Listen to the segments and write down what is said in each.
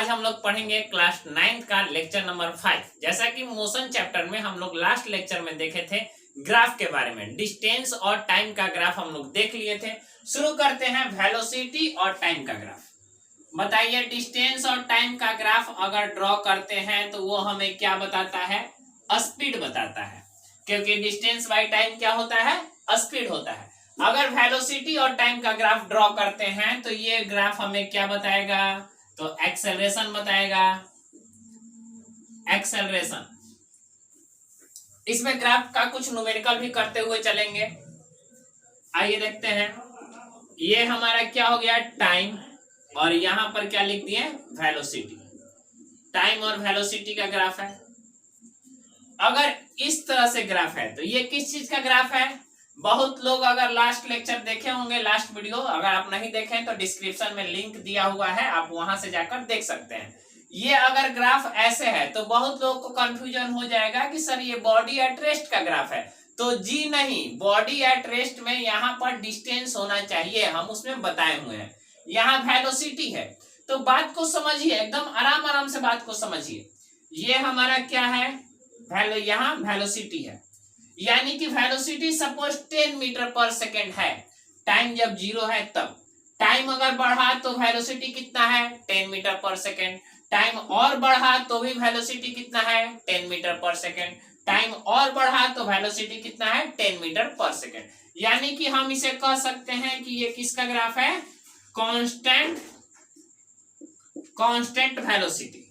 आज हम लोग पढ़ेंगे क्लास 9 का लेक्चर नंबर 5। जैसा कि मोशन चैप्टर में हम लोग लास्ट लेक्चर में देखे थे ग्राफ के बारे में, डिस्टेंस और टाइम का ग्राफ हम लोग देख लिए थे। शुरू करते हैं वेलोसिटी और टाइम का ग्राफ। बताइए, डिस्टेंस और टाइम का ग्राफ अगर ड्रॉ करते हैं तो वो हमें क्या बताता है? स्पीड बताता है, क्योंकि डिस्टेंस बाय टाइम क्या होता है? स्पीड होता है। अगर वेलोसिटी और टाइम का ग्राफ ड्रॉ करते हैं तो ये ग्राफ हमें क्या बताएगा? तो एक्सेलरेशन बताएगा। एक्सेलरेशन, इसमें ग्राफ का कुछ न्यूमेरिकल भी करते हुए चलेंगे। आइए देखते हैं। ये हमारा क्या हो गया? टाइम, और यहां पर क्या लिख दिए? वेलोसिटी। टाइम और वेलोसिटी का ग्राफ है। अगर इस तरह से ग्राफ है तो ये किस चीज का ग्राफ है? बहुत लोग अगर लास्ट लेक्चर देखे होंगे, लास्ट वीडियो, अगर आप नहीं देखें तो डिस्क्रिप्शन में लिंक दिया हुआ है, आप वहां से जाकर देख सकते हैं। ये अगर ग्राफ ऐसे है तो बहुत लोगों को कंफ्यूजन हो जाएगा कि सर ये बॉडी एट रेस्ट का ग्राफ है। तो जी नहीं, बॉडी एट रेस्ट में यहाँ पर डिस्टेंस होना चाहिए, हम उसमें बताए हुए हैं। यहाँ वेलोसिटी है, तो बात को समझिए, एकदम आराम आराम से बात को समझिए। ये हमारा क्या है? यहाँ वेलोसिटी है, यानी कि वेलोसिटी सपोज 10 मीटर पर सेकेंड है। टाइम जब 0 है तब। टाइम अगर बढ़ा तो वेलोसिटी कितना है? 10 मीटर पर सेकेंड। टाइम और बढ़ा तो भी वेलोसिटी कितना है? 10 मीटर पर सेकेंड। टाइम और बढ़ा तो वेलोसिटी कितना है? 10 मीटर पर सेकेंड। यानी कि हम इसे कह सकते हैं कि ये किसका ग्राफ है? Constant velocity.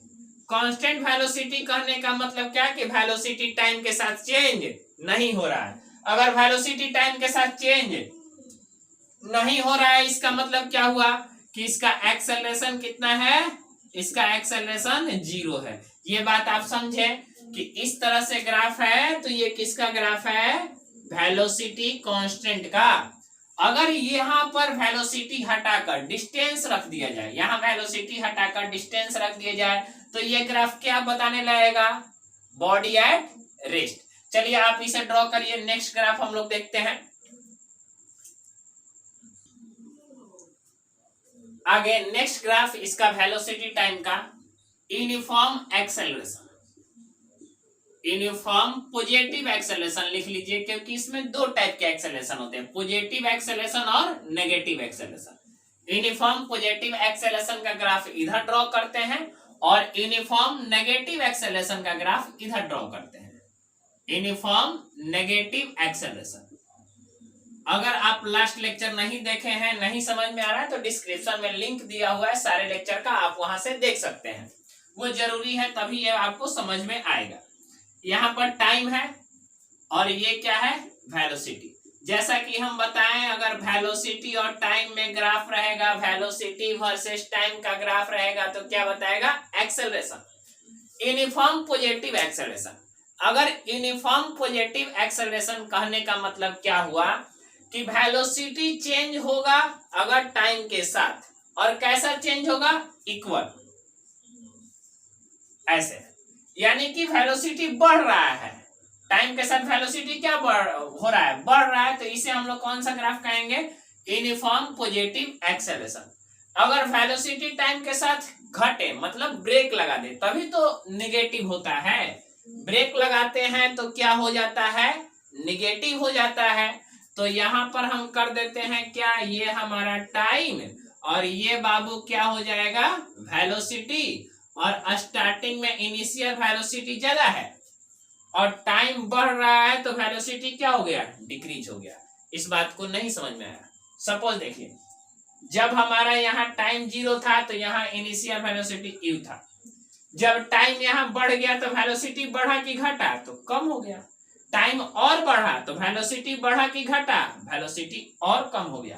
कांस्टेंट वेलोसिटी कहने का मतलब क्या कि वेलोसिटी टाइम के साथ चेंज नहीं हो रहा है। अगर वेलोसिटी टाइम के साथ चेंज नहीं हो रहा है, इसका मतलब क्या हुआ कि इसका एक्सेलरेशन कितना है? इसका एक्सेलरेशन 0 है। ये बात आप समझे कि इस तरह से ग्राफ है तो ये किसका ग्राफ है? वेलोसिटी कांस्टेंट का। अगर यहाँ पर वेलोसिटी हटाकर डिस्टेंस रख दिया जाए, यहाँ वेलोसिटी हटाकर डिस्टेंस रख दिया जाए तो ये ग्राफ क्या बताने लगेगा? Body at rest. चलिए आप इसे ड्रॉ करिए। नेक्स्ट ग्राफ हम लोग देखते हैं। आगे नेक्स्ट ग्राफ इसका वेलोसिटी टाइम का uniform acceleration. Uniform positive acceleration लिख लीजिए, क्योंकि इसमें दो टाइप के एक्सेलरेशन होते हैं, पॉजिटिव एक्सेलरेशन और negative acceleration. Uniform positive acceleration का ग्राफ इधर ड्रॉ करते हैं और यूनिफॉर्म नेगेटिव एक्सेलरेशन का ग्राफ इधर ड्रॉ करते हैं। यूनिफॉर्म नेगेटिव एक्सेलरेशन, अगर आप लास्ट लेक्चर नहीं देखे हैं, नहीं समझ में आ रहा है, तो डिस्क्रिप्शन में लिंक दिया हुआ है सारे लेक्चर का, आप वहां से देख सकते हैं। वो जरूरी है, तभी ये आपको समझ में आएगा। यहाँ पर टाइम है और ये क्या है? वेलोसिटी। जैसा कि हम बताएं, अगर वेलोसिटी और टाइम में ग्राफ रहेगा, वेलोसिटी वर्सेस टाइम का ग्राफ रहेगा, तो क्या बताएगा? एक्सेलरेशन। Uniform positive acceleration. अगर यूनिफॉर्म पॉजिटिव एक्सेलरेशन कहने का मतलब क्या हुआ कि वेलोसिटी चेंज होगा अगर टाइम के साथ, और कैसा चेंज होगा? इक्वल, ऐसे। यानी कि वेलोसिटी बढ़ रहा है, टाइम के साथ वेलोसिटी क्या हो रहा है? बढ़ रहा है। तो इसे हम लोग कौन सा ग्राफ कहेंगे? Uniform positive acceleration. अगर वेलोसिटी टाइम के साथ घटे, मतलब ब्रेक लगा दे, तभी तो निगेटिव होता है। ब्रेक लगाते हैं तो क्या हो जाता है? निगेटिव हो जाता है। तो यहां पर हम कर देते हैं क्या? ये हमारा टाइम और ये बाबू क्या हो जाएगा? वेलोसिटी। और स्टार्टिंग में इनिशियल वेलोसिटी ज्यादा है और टाइम बढ़ रहा है तो वेलोसिटी क्या हो गया? डिक्रीज हो गया। इस बात को नहीं समझ में आया? सपोज देखिए, जब हमारा यहाँ टाइम 0 था तो यहाँ इनिशियल वेलोसिटी u था। जब टाइम यहाँ बढ़ गया तो वेलोसिटी बढ़ा कि घटा? तो कम हो गया। टाइम और बढ़ा तो वेलोसिटी बढ़ा कि घटा? वेलोसिटी और कम हो गया।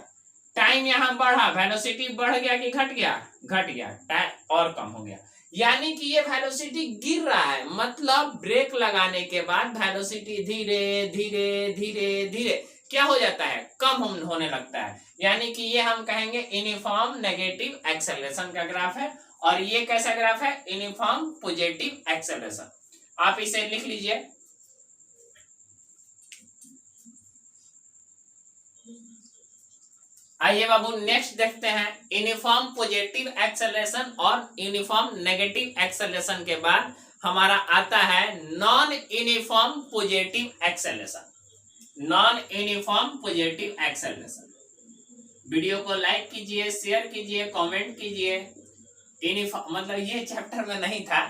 टाइम यहाँ बढ़ा, वेलोसिटी बढ़ गया कि घट गया? घट गया। टाइम और कम हो गया। यानी कि ये वेलोसिटी गिर रहा है, मतलब ब्रेक लगाने के बाद वेलोसिटी धीरे धीरे धीरे धीरे क्या हो जाता है? कम होने लगता है। यानी कि ये हम कहेंगे यूनिफॉर्म नेगेटिव एक्सेलरेशन का ग्राफ है। और ये कैसा ग्राफ है? Uniform positive acceleration. आप इसे लिख लीजिए। आइए बाबू नेक्स्ट देखते हैं। यूनिफॉर्म पॉजिटिव एक्सेलरेशन और यूनिफॉर्म नेगेटिव एक्सेलरेशन के बाद हमारा आता है non uniform positive acceleration. Non uniform positive acceleration. Video को लाइक कीजिए, शेयर कीजिए, कमेंट कीजिए। यूनिफॉर्म मतलब ये चैप्टर में नहीं था।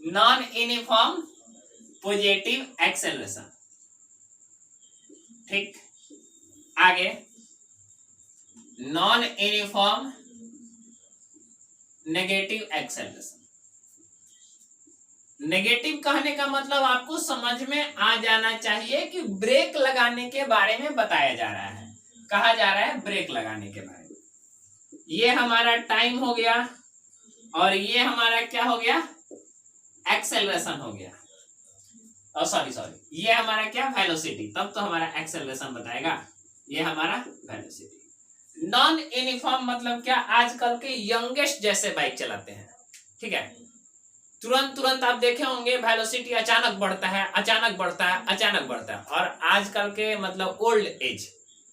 नॉन यूनिफॉर्म पॉजिटिव एक्सेलरेशन, ठीक। आगे non uniform negative acceleration. Negative कहने का मतलब आपको समझ में आ जाना चाहिए कि ब्रेक लगाने के बारे में बताया जा रहा है। कहा जा रहा है ब्रेक लगाने के बारे में। ये हमारा टाइम हो गया और ये हमारा क्या हो गया, एक्सेलरेशन हो गया। और सॉरी ये हमारा क्या, वेलोसिटी। तब तो हमारा एक्सेलरेशन बताएगा। ये हमारा वेलोसिटी। नॉन यूनिफॉर्म मतलब क्या, आजकल के यंगेस्ट जैसे बाइक चलाते हैं, ठीक है। तुरंत आप देखे होंगे वेलोसिटी अचानक बढ़ता है, अचानक बढ़ता है, अचानक बढ़ता है। और आजकल के मतलब ओल्ड एज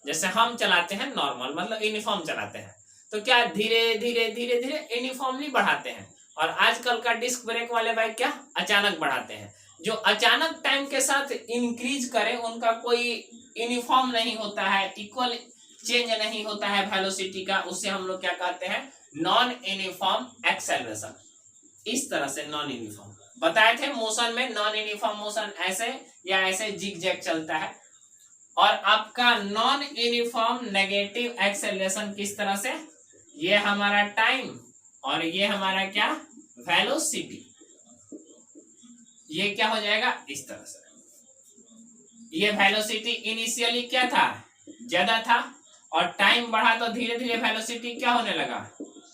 जैसे हम चलाते हैं नॉर्मल मतलब यूनिफॉर्म चलाते हैं, तो क्या धीरे धीरे धीरे धीरे यूनिफॉर्मली बढ़ाते हैं। और आजकल का डिस्क ब्रेक वाले बाइक क्या अचानक बढ़ाते हैं। जो अचानक टाइम के साथ इंक्रीज करे उनका कोई यूनिफॉर्म नहीं होता है, इक्वल चेंज नहीं होता है वेलोसिटी का। उससे हम लोग क्या कहते हैं, नॉन यूनिफॉर्म एक्सेलरेशन। इस तरह से नॉन यूनिफॉर्म बताए थे। मोशन में नॉन यूनिफॉर्म मोशन ऐसे या ऐसे जिग जैग चलता है। और आपका नॉन यूनिफॉर्म नेगेटिव एक्सेलरेशन किस तरह से, ये हमारा टाइम और ये हमारा क्या, वेलोसिटी। ये क्या हो जाएगा इस तरह से। ये वेलोसिटी इनिशियली क्या था, ज्यादा था, और टाइम बढ़ा तो धीरे धीरे वेलोसिटी क्या होने लगा,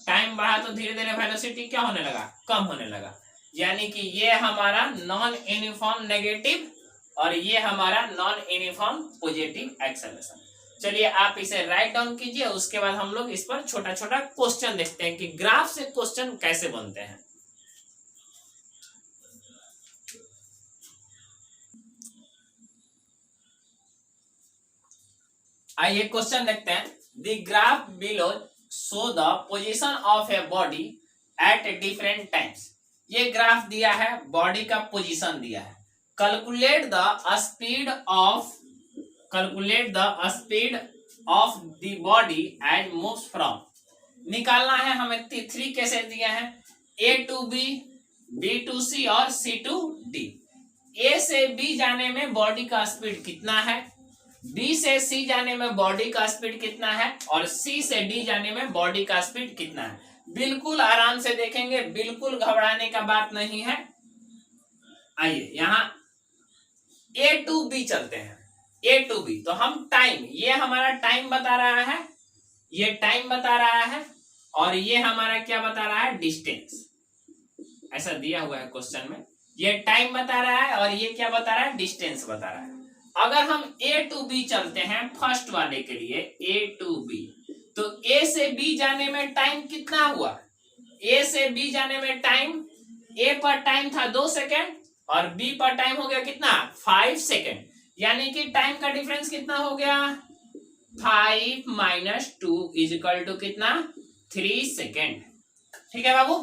टाइम बढ़ा तो धीरे धीरे वेलोसिटी क्या होने लगा, कम होने लगा। यानी कि ये हमारा नॉन यूनिफॉर्म नेगेटिव और ये हमारा नॉन यूनिफॉर्म पॉजिटिव एक्सेलरेशन। चलिए आप इसे राइट डाउन कीजिए। उसके बाद हम लोग इस पर छोटा छोटा क्वेश्चन देखते हैं कि ग्राफ से क्वेश्चन कैसे बनते हैं। आइए क्वेश्चन देखते हैं। The graph below show the position of a body at different times. ये ग्राफ दिया है, बॉडी का पोजीशन दिया है। Calculate the speed of the body as moves from. निकालना है हमें। 3 कैसे दिए हैं, A to B, B to C और सी टू डी। ए से बी जाने में बॉडी का स्पीड कितना है, बी से सी जाने में बॉडी का स्पीड कितना है, और सी से डी जाने में बॉडी का स्पीड कितना है। बिल्कुल आराम से देखेंगे, बिल्कुल घबराने का बात नहीं है। आइए यहाँ ए टू बी चलते हैं। ए टू बी तो हम टाइम, ये हमारा टाइम बता रहा है, ये टाइम बता रहा है, और ये हमारा क्या बता रहा है, डिस्टेंस। ऐसा दिया हुआ है क्वेश्चन में। ये टाइम बता रहा है और ये क्या बता रहा है, डिस्टेंस बता रहा है। अगर हम ए टू बी चलते हैं फर्स्ट वाले के लिए, ए टू बी, तो ए से बी जाने में टाइम कितना हुआ, ए से बी जाने में टाइम, ए पर टाइम था 2 सेकेंड और बी पर टाइम हो गया कितना, 5 सेकेंड। यानी कि टाइम का डिफरेंस कितना हो गया, 5 माइनस 2 इज इक्वल टू कितना, 3 सेकेंड। ठीक है बाबू,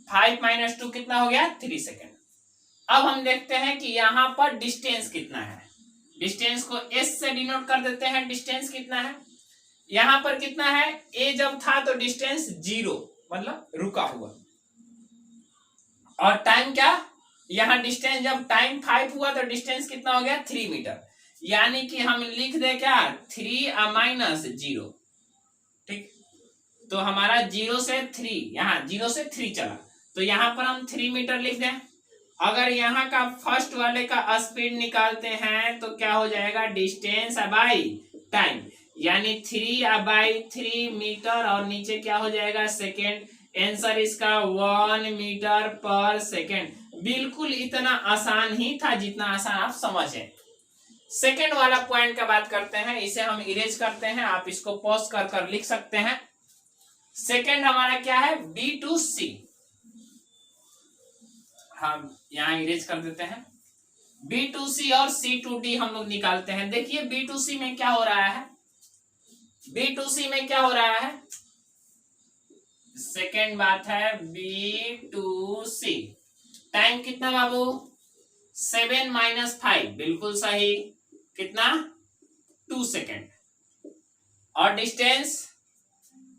5 माइनस 2 कितना हो गया, 3 सेकेंड। अब हम देखते हैं कि यहाँ पर डिस्टेंस कितना है। डिस्टेंस को एस से डिनोट कर देते हैं। डिस्टेंस कितना है, यहाँ पर कितना है, ए जब था तो डिस्टेंस 0 मतलब रुका हुआ, और टाइम क्या, यहाँ डिस्टेंस जब टाइम 5 हुआ तो डिस्टेंस कितना हो गया, 3 मीटर। यानी कि हम लिख दे क्या, 3 माइनस 0। ठीक, तो हमारा 0 से 3, यहाँ 0 से 3 चला, तो यहाँ पर हम 3 मीटर लिख दें। अगर यहाँ का फर्स्ट वाले का स्पीड निकालते हैं तो क्या हो जाएगा, डिस्टेंस बाई टाइम, यानी 3/3 मीटर, और नीचे क्या हो जाएगा, सेकेंड। आंसर इसका 1 मीटर पर सेकेंड। बिल्कुल इतना आसान ही था जितना आसान आप समझे। सेकेंड वाला पॉइंट का बात करते हैं, इसे हम इरेज करते हैं। आप इसको पॉज कर लिख सकते हैं। सेकेंड हमारा क्या है, बी टू सी। हम यहाँ इरेज कर देते हैं। बी टू सी और सी टू डी हम लोग निकालते हैं। देखिए बी टू सी में क्या हो रहा है, B2C में क्या हो रहा है, सेकेंड बात है B2C, टाइम कितना बाबू 7 - 5, बिल्कुल सही, कितना 2 सेकेंड। और डिस्टेंस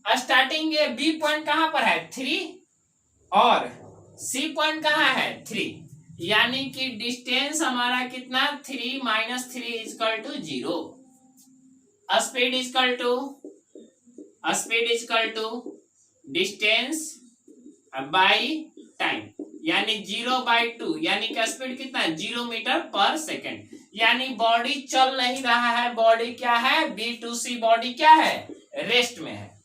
स्टार्टिंग ये बी पॉइंट कहां पर है 3 और सी पॉइंट कहां है 3, यानी कि डिस्टेंस हमारा कितना 3 - 3 = 0। Speed equal to distance by time, यानी 0/2, यानी कि स्पीड कितना 0 मीटर पर सेकेंड, यानी बॉडी चल नहीं रहा है, बॉडी क्या है B2C बॉडी क्या है रेस्ट में है,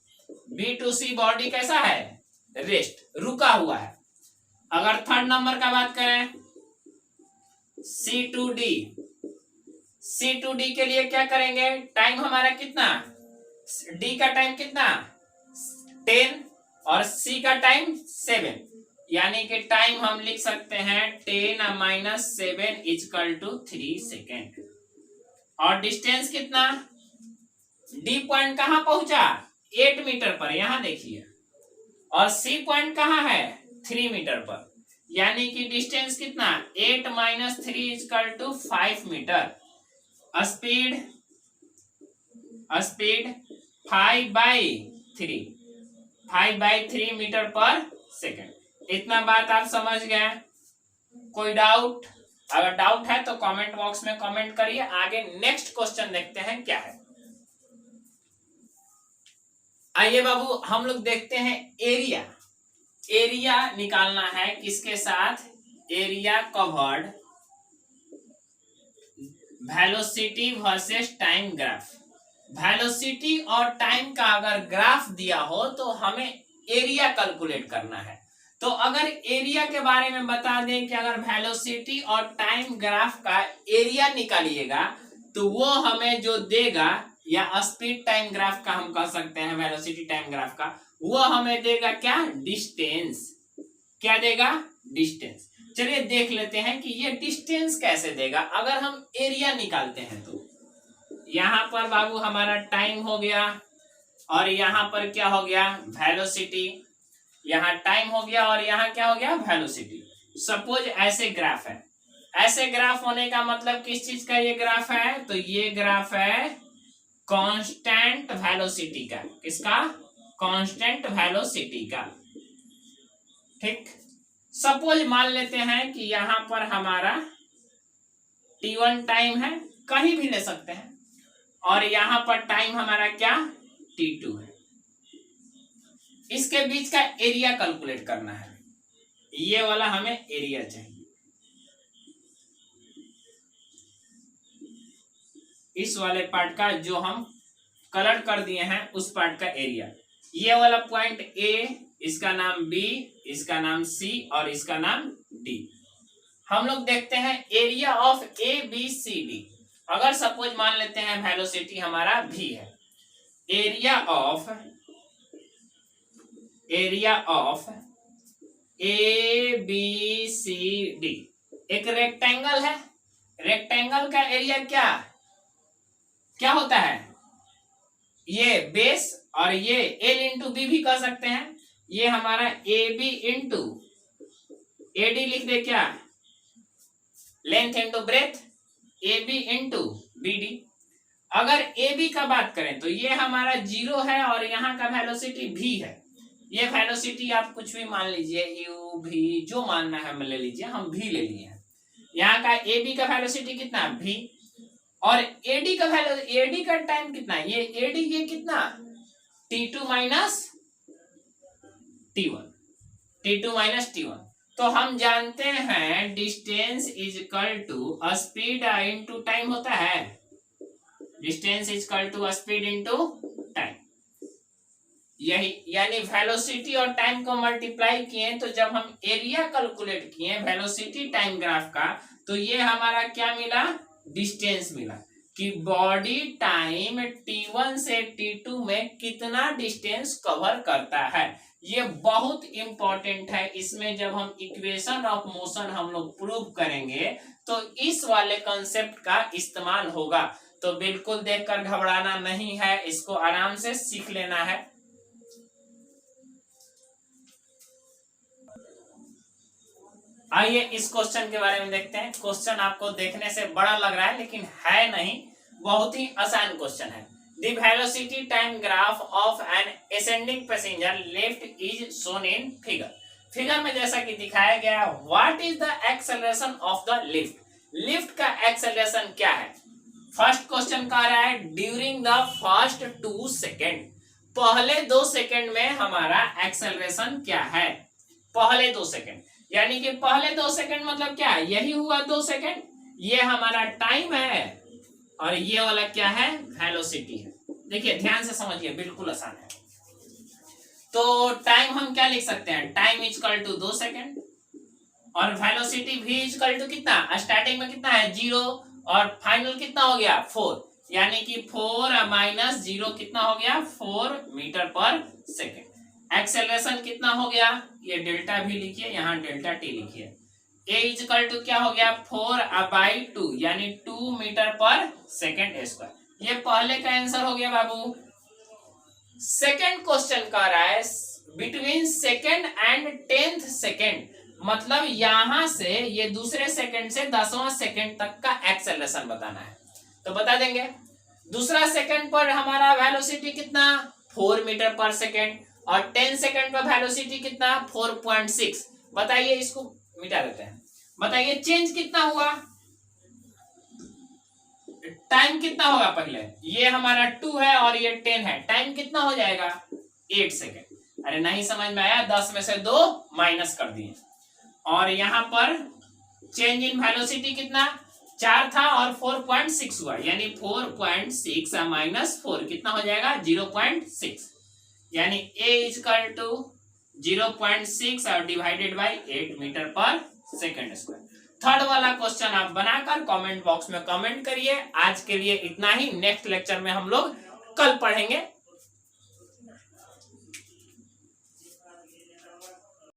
B2C बॉडी कैसा है रेस्ट, रुका हुआ है। अगर थर्ड नंबर का बात करें C2D के लिए क्या करेंगे, टाइम हमारा कितना, D का टाइम कितना 10 और C का टाइम 7, यानी कि टाइम हम लिख सकते हैं 10 - 7 = 3 सेकेंड। और डिस्टेंस कितना, D पॉइंट कहां पहुंचा 8 मीटर पर, यहां देखिए, और C पॉइंट कहां है 3 मीटर पर, यानी कि डिस्टेंस कितना 8 - 3 = 5 मीटर। स्पीड 5/3 मीटर पर सेकेंड। इतना बात आप समझ गए, कोई डाउट, अगर डाउट है तो कमेंट बॉक्स में कमेंट करिए। आगे नेक्स्ट क्वेश्चन देखते हैं क्या है। आइए बाबू हम लोग देखते हैं एरिया निकालना है किसके साथ, area covered velocity versus time graph. Velocity और टाइम का अगर ग्राफ दिया हो तो हमें एरिया कैलकुलेट करना है। तो अगर एरिया के बारे में बता दें कि अगर वेलोसिटी और टाइम ग्राफ का एरिया निकालिएगा तो वो हमें जो देगा, या स्पीड टाइम ग्राफ का हम कह सकते हैं, वेलोसिटी टाइम ग्राफ का, वो हमें देगा क्या डिस्टेंस, क्या देगा डिस्टेंस। चलिए देख लेते हैं कि ये डिस्टेंस कैसे देगा अगर हम एरिया निकालते हैं। तो यहां पर बाबू हमारा टाइम हो गया और यहां पर क्या हो गया वेलोसिटी, यहाँ टाइम हो गया और यहाँ क्या हो गया वेलोसिटी। सपोज ऐसे ग्राफ है, ऐसे ग्राफ होने का मतलब किस चीज का ये ग्राफ है, तो ये ग्राफ है कांस्टेंट वेलोसिटी का, किसका कांस्टेंट वेलोसिटी का। ठीक, सपोज मान लेते हैं कि यहां पर हमारा t1 टाइम है, कहीं भी ले सकते हैं, और यहां पर टाइम हमारा क्या t2 है। इसके बीच का एरिया कैलकुलेट करना है, ये वाला हमें एरिया चाहिए। इस वाले पार्ट का जो हम कलर कर दिए हैं उस पार्ट का एरिया, ये वाला पॉइंट A, इसका नाम B, इसका नाम C और इसका नाम D। हम लोग देखते हैं एरिया ऑफ ABCD। अगर सपोज मान लेते हैं वेलोसिटी हमारा V है, एरिया ऑफ ABCD एक रेक्टेंगल है, रेक्टेंगल का एरिया क्या होता है, ये बेस और ये L इंटू बी भी कह सकते हैं, ये हमारा AB इंटू AD लिख दे, क्या length into breadth, AB into BD। अगर AB का बात करें तो ये हमारा 0 है और यहाँ का वेलोसिटी V है। ये वेलोसिटी आप कुछ भी मान लीजिए, U V जो मानना है ले लीजिए, हम V ले लिए हैं। यहाँ का AB का वेलोसिटी कितना V, और AD का टाइम कितना है, ये AD ये कितना T2 माइनस T1। तो हम जानते हैं distance is equal to speed into time होता है, distance is equal to speed into time. यही यानी वेलोसिटी और टाइम को मल्टीप्लाई किए तो जब हम एरिया कैलकुलेट किए वेलोसिटी टाइम ग्राफ का, तो ये हमारा क्या मिला डिस्टेंस मिला, कि बॉडी टाइम T1 से T2 में कितना डिस्टेंस कवर करता है। ये बहुत इंपॉर्टेंट है, इसमें जब हम इक्वेशन ऑफ मोशन हम लोग प्रूव करेंगे तो इस वाले कॉन्सेप्ट का इस्तेमाल होगा। तो बिल्कुल देखकर घबराना नहीं है, इसको आराम से सीख लेना है। आइए इस क्वेश्चन के बारे में देखते हैं। क्वेश्चन आपको देखने से बड़ा लग रहा है लेकिन है नहीं, बहुत ही आसान क्वेश्चन है। The velocity time graph of an ascending passenger lift is shown in figure. Figure में जैसा कि दिखाया गया, What is the acceleration of the lift? Lift का एक्सेलरेशन क्या है? फर्स्ट क्वेश्चन कह रहा है ड्यूरिंग द फर्स्ट 2 सेकेंड, पहले 2 सेकेंड में हमारा एक्सेलरेशन क्या है? पहले 2 सेकेंड, यानी कि पहले 2 सेकेंड मतलब क्या है? यही हुआ 2 सेकेंड, ये हमारा टाइम है और ये वाला क्या है? वेलोसिटी है। देखिए ध्यान से समझिए, बिल्कुल आसान है। तो टाइम हम क्या लिख सकते हैं? टाइम इजकल टू 2 सेकेंड और वेलोसिटी भी इजकल टू कितना? स्टार्टिंग में कितना है? 0 और फाइनल कितना हो गया? 4, यानी कि 4 माइनस 0 कितना हो गया? 4 मीटर पर सेकेंड। एक्सेलरेशन कितना हो गया? ये डेल्टा भी लिखिए, यहाँ डेल्टा टी लिखिए। ए इजकल टू क्या हो गया? 4/2 यानी 2 मीटर पर सेकेंड स्क्वायर। ये पहले का आंसर हो गया बाबू। सेकेंड क्वेश्चन कह रहा है between second and 10th second, मतलब यहां से ये दूसरे सेकेंड से 10वां सेकेंड तक का एक्सेलरेशन बताना है। तो बता देंगे, दूसरा सेकेंड पर हमारा वेलोसिटी कितना? 4 मीटर पर सेकेंड और 10 सेकेंड पर वेलोसिटी कितना? 4.6। बताइए, इसको मिटा देते हैं। बताइए चेंज कितना हुआ? टाइम कितना होगा? पहले ये हमारा 2 है और ये 10 है, टाइम कितना हो जाएगा? 8 सेकेंड। अरे नहीं समझ में आया? 10 में से 2 माइनस कर दिए। और यहां पर चेंज इन वेलोसिटी कितना? 4 था और 4.6 हुआ, यानी 4.6 माइनस 4 कितना हो जाएगा? 0.6, यानी ए इजकल टू 0.6 और डिवाइडेड बाई 8 मीटर पर सेकेंड स्क्वायर। थर्ड वाला क्वेश्चन आप बनाकर कमेंट बॉक्स में कमेंट करिए। आज के लिए इतना ही, नेक्स्ट लेक्चर में हम लोग कल पढ़ेंगे।